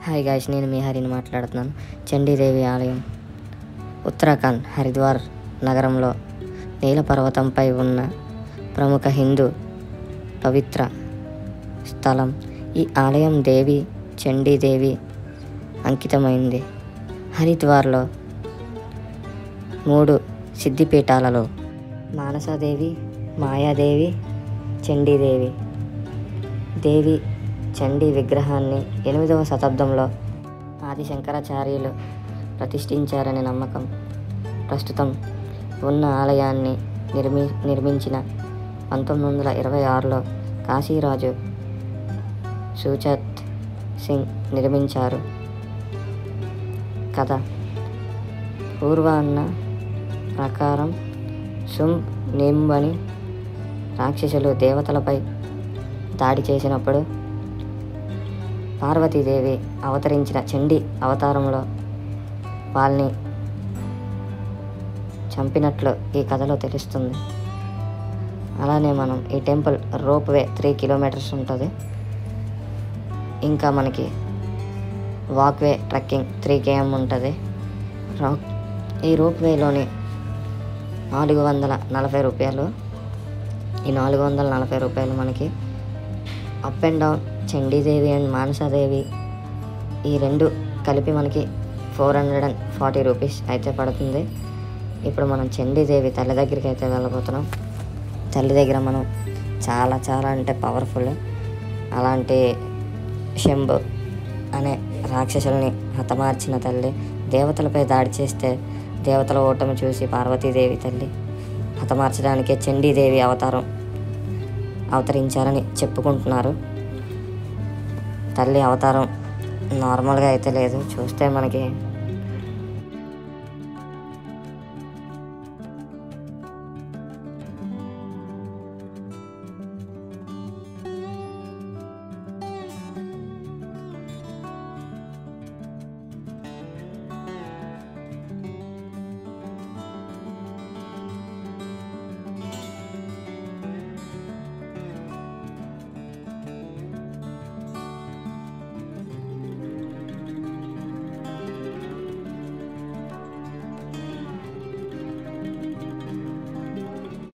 Hi guys, నేను మీ హరిని మాట్లాడుతున్నాను. చండీదేవి ఆలయం ఉత్తరాఖండ్ హరిద్వార్ నగరంలో నీల పర్వతంపై ఉన్న ప్రముఖ హిందూ పవిత్ర స్థలం. ఈ ఆలయం దేవి చండీదేవి అంకితమైంది. హరిద్వార్లో 3 సిద్ధిపీఠాలలో మానసాదేవి, మాయాదేవి, చండీదేవి. దేవి చండీ విగ్రహాన్ని 8వ శతాబ్దంలో ఆది శంకరాచార్యులు ప్రతిష్ఠించారనే నమ్మకం. ప్రస్తుతం ఉన్న ఆలయాన్ని నిర్మించిన 1926లో కాశీరాజు సుచత్ సింగ్ నిర్మించారు. కథ పూర్వాన్న ప్రకారం శుంభ్ నింబని రాక్షసులు దేవతలపై దాడి చేసినప్పుడు పార్వతీదేవి అవతరించిన చండీ అవతారంలో వాళ్ళని చంపినట్లు ఈ కథలో తెలుస్తుంది. అలానే మనం ఈ టెంపుల్ రోప్వే 3 కిలోమీటర్స్ ఉంటుంది. ఇంకా మనకి వాక్వే ట్రెక్కింగ్ 3 km ఉంటుంది. ఈ రోప్వేలోని 440 రూపాయలు. ఈ 440 రూపాయలు మనకి up and down Chandi Devi and Manasa Devi ఈ 2 కలిపి మనకి 440 రూపీస్ అయితే పడుతుంది. ఇప్పుడు మనం చండీదేవి తల్లి దగ్గరికి అయితే వెళ్ళబోతున్నాం. తల్లి దగ్గర మనం చాలా అంటే పవర్ఫుల్. అలాంటి శంభు అనే రాక్షసుల్ని హతమార్చిన తల్లి. దేవతలపై దాడి చేస్తే దేవతల ఓటమి చూసి పార్వతీదేవి తల్లి హతమార్చడానికే చండీదేవి అవతరించారని చెప్పుకుంటున్నారు. తల్లి అవతారం నార్మల్గా అయితే లేదు. చూస్తే మనకి